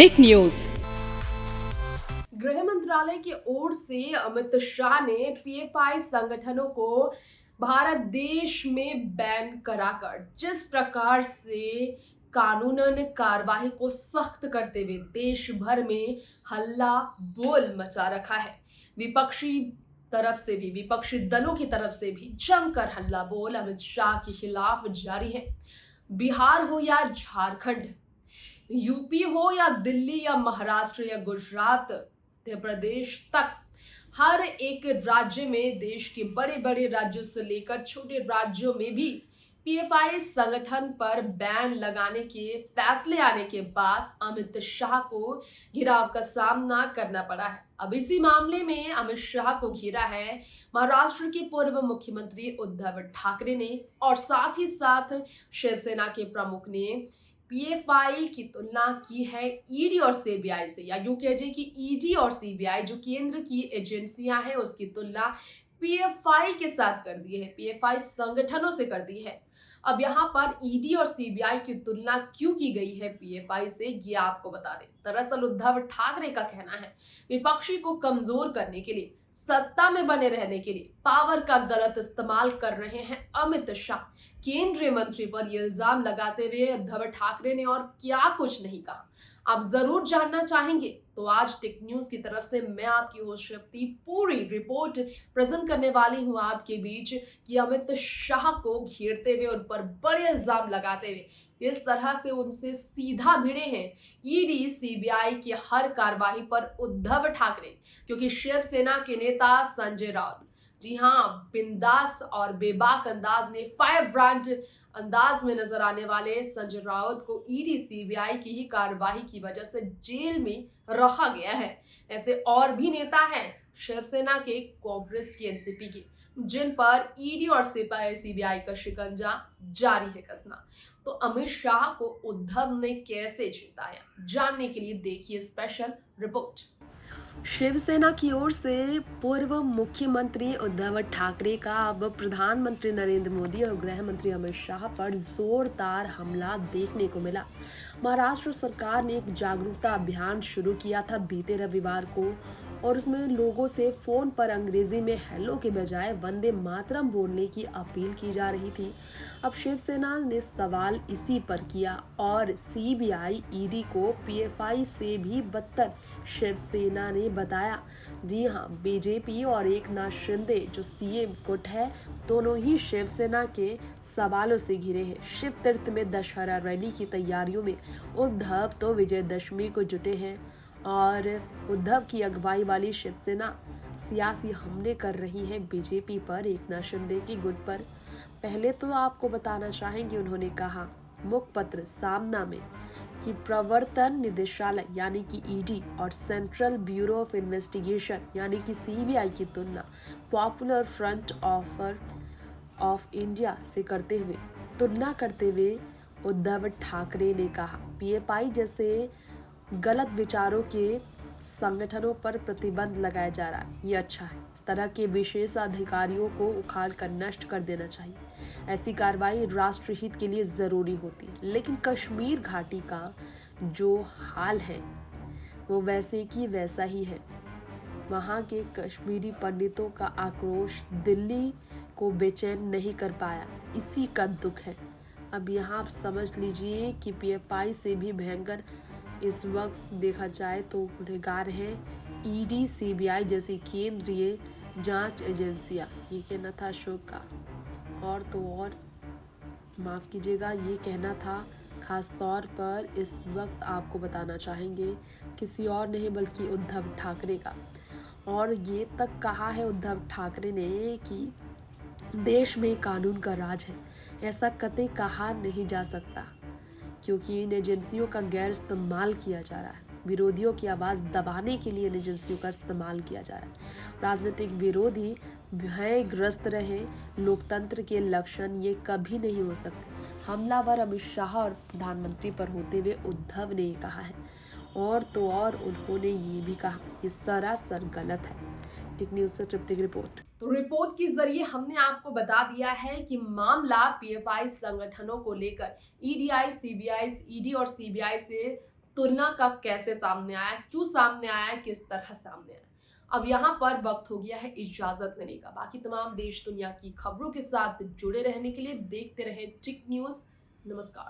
Tech news. गृह मंत्रालय की ओर से अमित शाह ने पीएफआई संगठनों को भारत देश में बैन कराकर जिस प्रकार से कानूनन कार्रवाई को सख्त करते हुए देश भर में हल्ला बोल मचा रखा है। विपक्षी दलों की तरफ से भी जमकर हल्ला बोल अमित शाह के खिलाफ जारी है। बिहार हो या झारखंड, यूपी हो या दिल्ली या महाराष्ट्र या गुजरात, मध्य प्रदेश तक हर एक राज्य में, देश के बड़े बड़े राज्यों से लेकर छोटे राज्यों में भी पीएफआई संगठन पर बैन लगाने के फैसले आने के बाद अमित शाह को घेराव का सामना करना पड़ा है। अब इसी मामले में अमित शाह को घेरा है महाराष्ट्र के पूर्व मुख्यमंत्री उद्धव ठाकरे ने, और साथ ही साथ शिवसेना के प्रमुख ने पीएफआई की तुलना की है ईडी और सीबीआई से, या यूं कहिए कि ईडी और सीबीआई जो केंद्र की एजेंसियां हैं उसकी तुलना पीएफआई के साथ कर दी है, पीएफआई संगठनों से कर दी है। अब यहाँ पर ईडी और सीबीआई की तुलना क्यों की गई है पीएफआई से, ये आपको बता दें। दरअसल उद्धव ठाकरे का कहना है विपक्षी को कमजोर करने के लिए, सत्ता में बने रहने के लिए पावर का गलत इस्तेमाल कर रहे हैं अमित शाह। केंद्रीय मंत्री पर यह इल्जाम लगाते हुए उद्धव ठाकरे ने और क्या कुछ नहीं कहा। आप जरूर जानना चाहेंगे तो आज टेक न्यूज की तरफ से मैं आपकी होस्ट शक्ति पूरी रिपोर्ट प्रेजेंट करने वाली हूं आपके बीच कि अमित शाह को घेरते हुए, उन पर बड़े इल्जाम लगाते हुए इस तरह से उनसे सीधा भिड़े हैं ईडी सीबीआई की हर कार्रवाई पर उद्धव ठाकरे, क्योंकि शिवसेना के नेता संजय राउत, जी हाँ, बिंदास और बेबाक अंदाज में, फायर ब्रांड अंदाज में नजर आने वाले संजय राउत को ईडी सीबीआई की ही कार्रवाई की वजह से जेल में रखा गया है। ऐसे और भी नेता हैं शिवसेना के, कांग्रेस की, एनसीपी की, जिन पर ईडी और सीबीआई का शिकंजा जारी है कसना। तो अमित शाह को उद्धव ने कैसे जिताया, जानने के लिए देखिए स्पेशल रिपोर्ट। शिवसेना की ओर से पूर्व मुख्यमंत्री उद्धव ठाकरे का अब प्रधानमंत्री नरेंद्र मोदी और गृह मंत्री अमित शाह पर जोरदार हमला देखने को मिला। महाराष्ट्र सरकार ने एक जागरूकता अभियान शुरू किया था बीते रविवार को, और उसमें लोगों से फोन पर अंग्रेजी में हेलो के बजाय वंदे मातरम बोलने की अपील की जा रही थी। अब शिवसेना ने सवाल इसी पर किया और सीबीआई ईडी को पीएफआई से भी बदतर शिवसेना ने बताया। जी हाँ, बीजेपी और एकनाथ शिंदे जो सीएम गुट है, दोनों ही शिवसेना के सवालों से घिरे हैं। शिव तीर्थ में दशहरा रैली की तैयारियों में उद्धव तो विजयदशमी को जुटे हैं, और उद्धव की अगुवाई वाली शिवसेना सियासी हमले कर रही है बीजेपी पर, एकनाथ शिंदे की गुट पर। पहले तो आपको बताना चाहेंगे, उन्होंने कहा मुखपत्र सामना में कि प्रवर्तन निदेशालय यानी कि ईडी और सेंट्रल ब्यूरो ऑफ इन्वेस्टिगेशन यानी कि सीबीआई की तुलना पॉपुलर फ्रंट ऑफ इंडिया से तुलना करते हुए उद्धव ठाकरे ने कहा पीएफआई जैसे गलत विचारों के संगठनों पर प्रतिबंध लगाया जा रहा है, ये अच्छा है। इस तरह के विशेष अधिकारियों को उखाड़ कर नष्ट कर देना चाहिए। ऐसी कार्रवाई राष्ट्र हित के लिए जरूरी होती है। लेकिन कश्मीर घाटी का जो हाल है वो वैसे की वैसा ही है। वहाँ के कश्मीरी पंडितों का आक्रोश दिल्ली को बेचैन नहीं कर पाया, इसी का दुख है। अब यहाँ आप समझ लीजिए कि पीएफआई से भी भयंकर इस वक्त देखा जाए तो गुनहगार हैं ईडी सीबीआई जैसी केंद्रीय जांच एजेंसियां। ये कहना था अशोक का, और तो और माफ़ कीजिएगा, ये कहना था खास तौर पर इस वक्त आपको बताना चाहेंगे किसी और नहीं बल्कि उद्धव ठाकरे का। और ये तक कहा है उद्धव ठाकरे ने कि देश में कानून का राज है। ऐसा कतई कहा नहीं जा सकता, क्योंकि इन एजेंसियों का गैर इस्तेमाल किया जा रहा है। विरोधियों की आवाज़ दबाने के लिए इन एजेंसियों का इस्तेमाल किया जा रहा है। राजनीतिक विरोधी भयग्रस्त रहे, लोकतंत्र के लक्षण ये कभी नहीं हो सकते। हमलावर अमित शाह और प्रधानमंत्री पर होते हुए उद्धव ने कहा है, और तो और उन्होंने ये भी कहा ये सरासर गलत है। टेक न्यूज से तृप्ति की रिपोर्ट। तो रिपोर्ट के जरिए हमने आपको बता दिया है कि मामला पीएफआई संगठनों को लेकर ईडी और सीबीआई से तुलना का कैसे सामने आया, क्यों सामने आया, किस तरह सामने आया। अब यहाँ पर वक्त हो गया है इजाजत लेने का। बाकी तमाम देश दुनिया की खबरों के साथ जुड़े रहने के लिए देखते रहें टिक न्यूज। नमस्कार।